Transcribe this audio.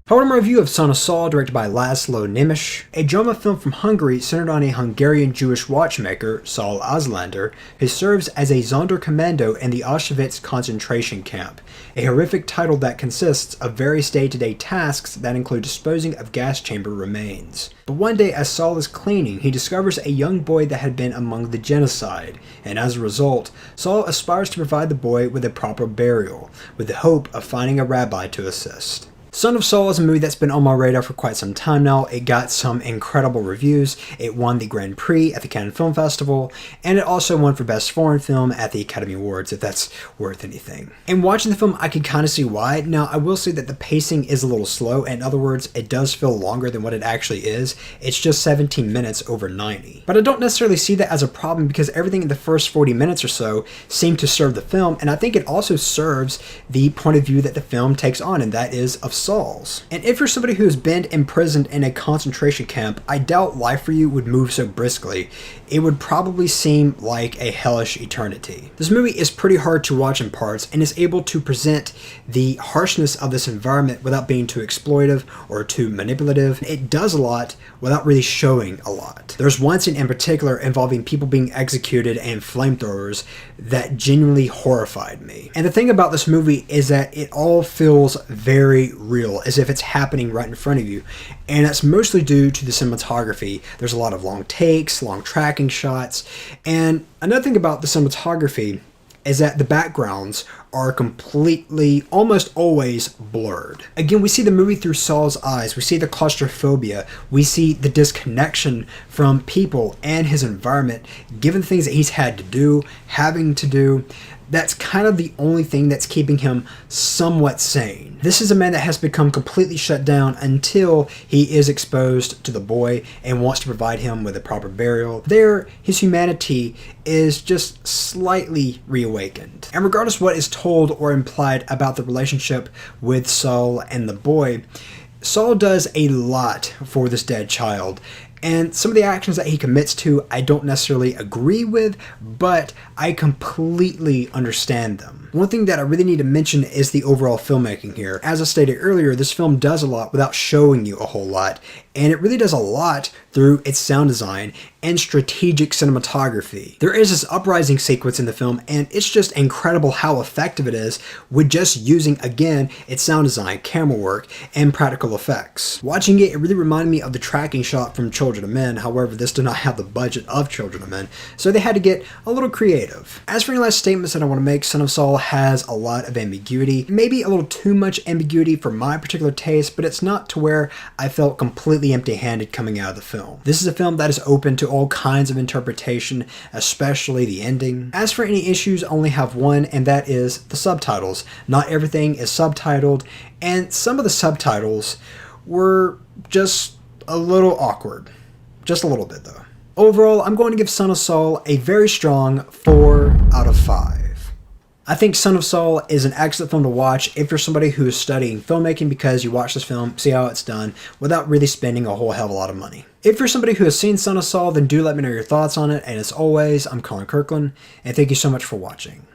However, my review of Son of Saul, directed by Laszlo Nemes, a drama film from Hungary centered on a Hungarian-Jewish watchmaker, Saul Auslander, who serves as a Sonderkommando in the Auschwitz concentration camp, a horrific title that consists of various day-to-day tasks that include disposing of gas chamber remains. But one day, as Saul is cleaning, he discovers a young boy that had been among the genocide, and as a result, Saul aspires to provide the boy with a proper burial, with the hope of finding a rabbi to assist. Son of Saul is a movie that's been on my radar for quite some time now. It got some incredible reviews. It won the Grand Prix at the Cannes Film Festival, and it also won for Best Foreign Film at the Academy Awards, if that's worth anything. And watching the film, I can kind of see why. Now, I will say that the pacing is a little slow. In other words, it does feel longer than what it actually is. It's just 17 minutes over 90. But I don't necessarily see that as a problem because everything in the first 40 minutes or so seemed to serve the film, and I think it also serves the point of view that the film takes on, and that is of Saul's. And if you're somebody who has been imprisoned in a concentration camp, I doubt life for you would move so briskly. It would probably seem like a hellish eternity. This movie is pretty hard to watch in parts and is able to present the harshness of this environment without being too exploitive or too manipulative. It does a lot without really showing a lot. There's one scene in particular involving people being executed and flamethrowers that genuinely horrified me. And the thing about this movie is that it all feels very real, as if it's happening right in front of you. And that's mostly due to the cinematography. There's a lot of long takes, long tracking shots. And another thing about the cinematography is that the backgrounds are completely, almost always blurred. Again, we see the movie through Saul's eyes. We see the claustrophobia. We see the disconnection from people and his environment, given the things that he's had to do, having to do. That's kind of the only thing that's keeping him somewhat sane. This is a man that has become completely shut down until he is exposed to the boy and wants to provide him with a proper burial. There, his humanity is just slightly reawakened. And regardless what is told or implied about the relationship with Saul and the boy, Saul does a lot for this dead child. And some of the actions that he commits to, I don't necessarily agree with, but I completely understand them. One thing that I really need to mention is the overall filmmaking here. As I stated earlier, this film does a lot without showing you a whole lot, and it really does a lot through its sound design and strategic cinematography. There is this uprising sequence in the film, and it's just incredible how effective it is with just using, again, its sound design, camera work, and practical effects. Watching it, it really reminded me of the tracking shot from Children of Men. However, this did not have the budget of Children of Men, so they had to get a little creative. As for any last statements that I want to make, Son of Saul has a lot of ambiguity, maybe a little too much ambiguity for my particular taste, but it's not to where I felt completely empty-handed coming out of the film. This is a film that is open to all kinds of interpretation, especially the ending. As for any issues, I only have one, and that is the subtitles. Not everything is subtitled, and some of the subtitles were just a little awkward. Just a little bit, though. Overall, I'm going to give Son of Saul a very strong 4 out of 5. I think Son of Saul is an excellent film to watch if you're somebody who is studying filmmaking because you watch this film, see how it's done, without really spending a whole hell of a lot of money. If you're somebody who has seen Son of Saul, then do let me know your thoughts on it, and as always, I'm Colin Kirkland, and thank you so much for watching.